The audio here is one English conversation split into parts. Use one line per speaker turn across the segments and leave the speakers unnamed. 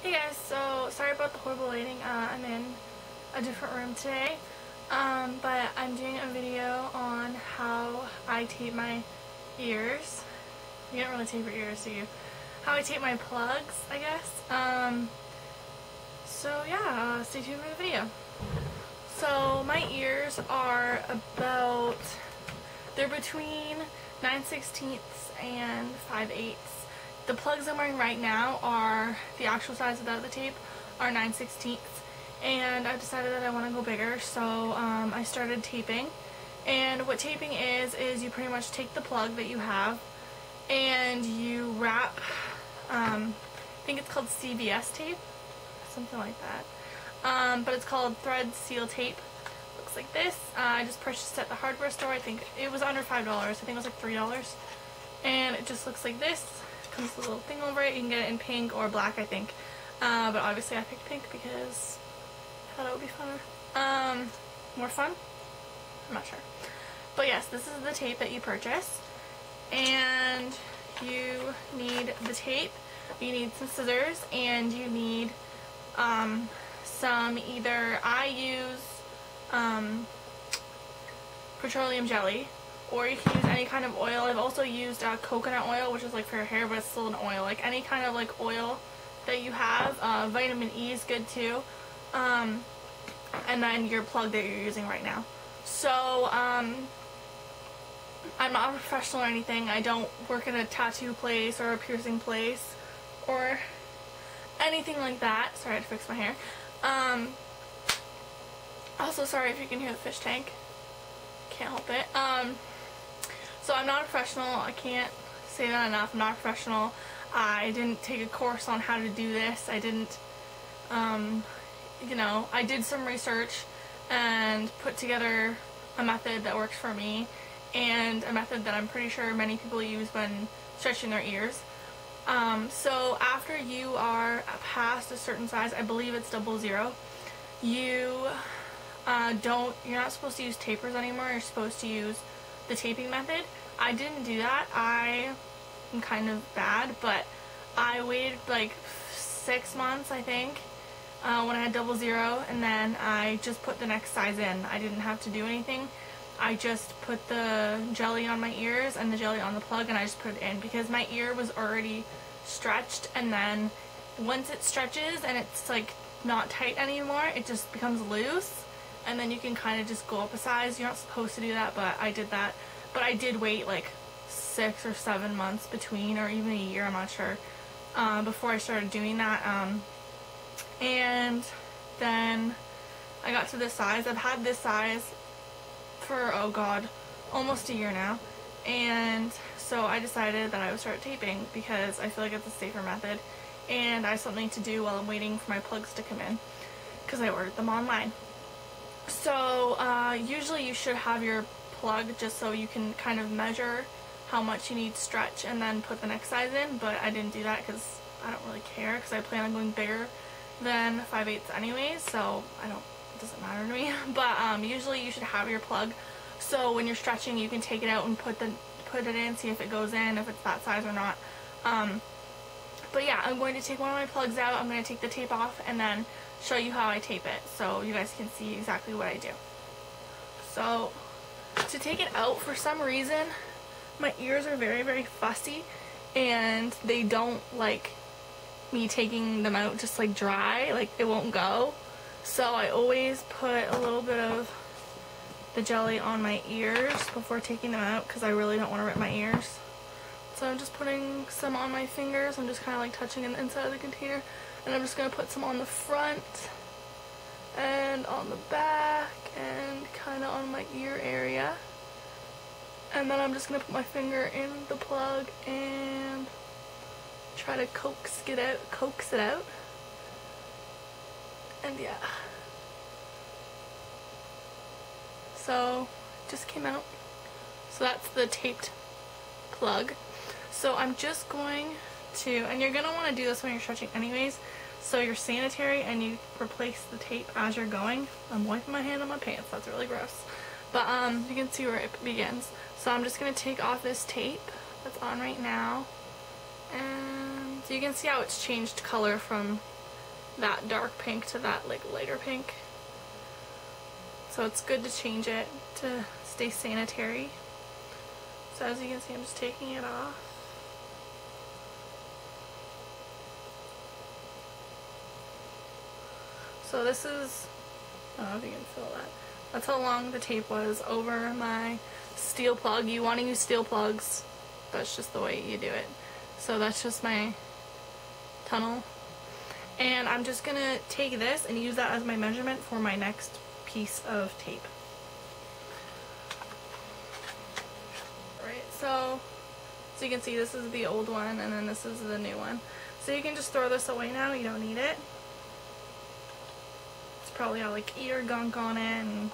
Hey guys, so sorry about the horrible lighting. I'm in a different room today, but I'm doing a video on how I tape my ears. You don't really tape your ears, do you? How I tape my plugs, I guess. So yeah, stay tuned for the video. So my ears are they're between 9/16 and 5/8. The plugs I'm wearing right now are the actual size without the tape are 9/16, and I decided that I want to go bigger, so I started taping. And what taping is you pretty much take the plug that you have and you wrap, I think it's called CVS tape, something like that, but it's called thread seal tape. Looks like this. I just purchased it at the hardware store. I think it was under $5. I think it was like $3, and it just looks like this. Comes with a little thing over it. You can get it in pink or black, I think, but obviously I picked pink because I thought it would be funner. More fun? I'm not sure. But yes, this is the tape that you purchase, and you need the tape, you need some scissors, and you need some, either I use petroleum jelly, or you can use any kind of oil. I've also used coconut oil, which is like for your hair, but it's still an oil. Like any kind of like oil that you have. Vitamin E is good too. And then your plug that you're using right now. So I'm not a professional or anything. I don't work in a tattoo place or a piercing place or anything like that. Sorry, I had to fix my hair. Also, sorry if you can hear the fish tank. Can't help it. So I'm not a professional. I can't say that enough. I'm not a professional. I didn't take a course on how to do this. I didn't, you know, I did some research and put together a method that works for me, and a method that I'm pretty sure many people use when stretching their ears. So after you are past a certain size, I believe it's 00, you're not supposed to use tapers anymore. You're supposed to use the taping method. I didn't do that. I am kind of bad, but I waited like 6 months, I think, when I had 00, and then I just put the next size in. I didn't have to do anything. I just put the jelly on my ears and the jelly on the plug, and I just put it in because my ear was already stretched, and then once it stretches and it's like not tight anymore, it just becomes loose, and then you can kind of just go up a size. You're not supposed to do that, but I did that. But I did wait like 6 or 7 months between, or even a year, I'm not sure, before I started doing that. And then I got to this size. I've had this size for, oh god, almost a year now. And so I decided that I would start taping because I feel like it's a safer method, and I have something to do while I'm waiting for my plugs to come in because I ordered them online. So usually you should have your plug just so you can kind of measure how much you need to stretch and then put the next size in, but I didn't do that because I don't really care, because I plan on going bigger than 5/8 anyways, so it doesn't matter to me. But usually you should have your plug, so when you're stretching you can take it out and put it in, see if it goes in, if it's that size or not. But yeah, I'm going to take one of my plugs out, I'm going to take the tape off, and then show you how I tape it so you guys can see exactly what I do. So to take it out, for some reason my ears are very, very fussy, and they don't like me taking them out just like dry, like it won't go. So I always put a little bit of the jelly on my ears before taking them out because I really don't want to rip my ears. So I'm just putting some on my fingers. I'm just kind of like touching the inside of the container, and I'm just going to put some on the front and on the back and kind of on my ear area. And then I'm just going to put my finger in the plug and try to coax it out. And yeah. So it just came out. So that's the taped plug. So I'm just going to, and you're going to want to do this when you're stretching anyways, so you're sanitary and you replace the tape as you're going. I'm wiping my hand on my pants, that's really gross. But you can see where it begins. So I'm just going to take off this tape that's on right now, and you can see how it's changed color from that dark pink to that like lighter pink. So it's good to change it to stay sanitary. So as you can see, I'm just taking it off. So this is, I don't know if you can feel that. That's how long the tape was over my steel plug. You want to use steel plugs. That's just the way you do it. So that's just my tunnel. And I'm just going to take this and use that as my measurement for my next piece of tape. Alright, so you can see this is the old one and then this is the new one. So you can just throw this away now, you don't need it. It's probably got like ear gunk on it and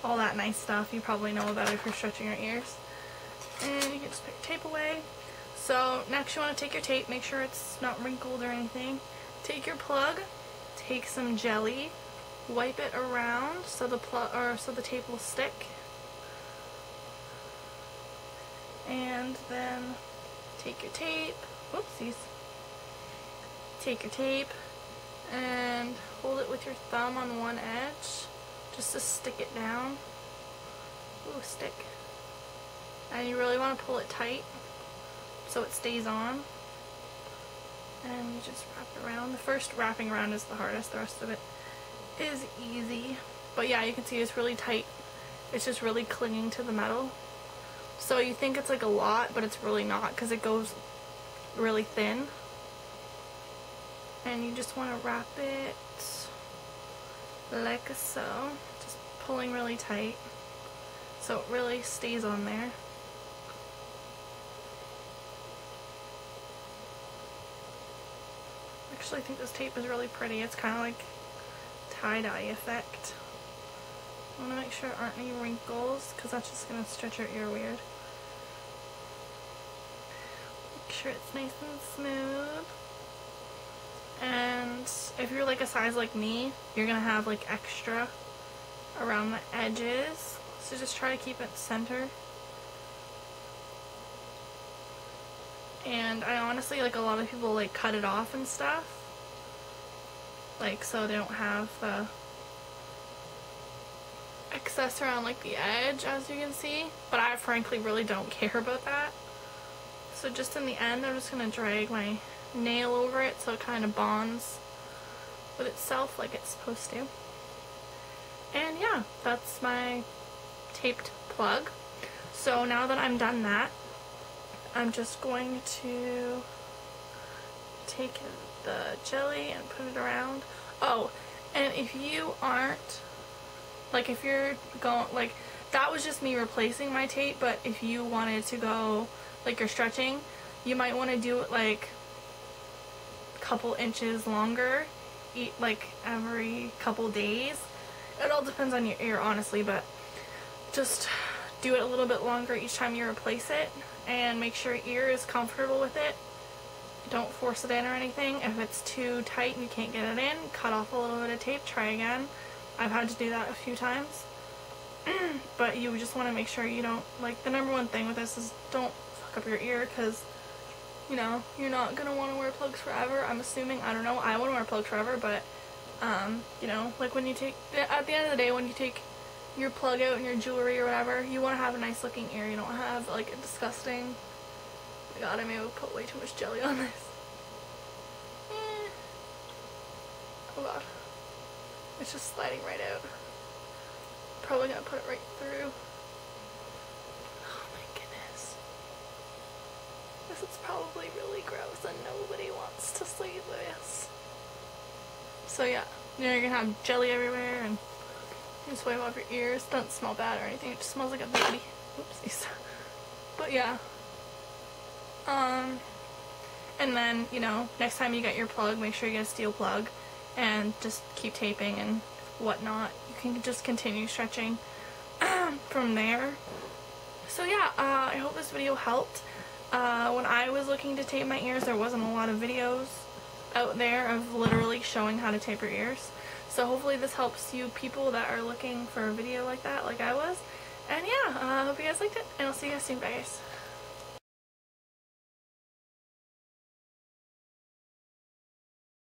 all that nice stuff. You probably know about it if you're stretching your ears. And you can just put your tape away. So next you want to take your tape, make sure it's not wrinkled or anything. Take your plug, take some jelly, wipe it around so the tape will stick. And then take your tape, whoopsies. Take your tape and hold it with your thumb on one edge just to stick it down. Ooh, stick. And you really want to pull it tight so it stays on. And you just wrap it around. The first wrapping around is the hardest, the rest of it is easy. But yeah, you can see it's really tight. It's just really clinging to the metal. So you think it's like a lot, but it's really not because it goes really thin. And you just want to wrap it like so. Just pulling really tight so it really stays on there. Actually, I think this tape is really pretty. It's kind of like tie-dye effect. I want to make sure there aren't any wrinkles because that's just going to stretch your ear weird. Make sure it's nice and smooth. And if you're like a size like me, you're going to have like extra around the edges. So just try to keep it center. And I honestly, like a lot of people like cut it off and stuff. Like so they don't have the excess around like the edge, as you can see. But I frankly really don't care about that. So just in the end, I'm just going to drag my nail over it so it kind of bonds with itself like it's supposed to. And yeah, that's my taped plug. So now that I'm done that, I'm just going to take the jelly and put it around. Oh, and if you aren't, like if you're going, like that was just me replacing my tape, but if you wanted to go, like you're stretching, you might want to do it like a couple inches longer, like every couple days. It all depends on your ear, honestly, but just do it a little bit longer each time you replace it. And make sure your ear is comfortable with it. Don't force it in or anything. If it's too tight and you can't get it in, cut off a little bit of tape, try again. I've had to do that a few times. But you just want to make sure you don't, like the number one thing with this is don't fuck up your ear because, you know, you're not going to want to wear plugs forever. I'm assuming, I don't know, I want to wear plugs forever, but, you know, like when you take, at the end of the day, when you take your plug out and your jewelry or whatever, you want to have a nice looking ear. You don't have like a disgusting, oh my god, I may have put way too much jelly on this. Oh god, it's just sliding right out. Probably gonna put it right through. Oh my goodness, this is probably really gross and nobody wants to see this. So yeah, you know, you're gonna have jelly everywhere and just wipe off your ears. Doesn't smell bad or anything. It just smells like a baby. Oopsies. But yeah. And then, you know, next time you get your plug, make sure you get a steel plug and just keep taping and whatnot. You can just continue stretching from there. So yeah, I hope this video helped. When I was looking to tape my ears, there wasn't a lot of videos out there of literally showing how to tape your ears. So hopefully this helps you people that are looking for a video like that, like I was. And yeah, I hope you guys liked it, and I'll see you guys soon. Bye guys.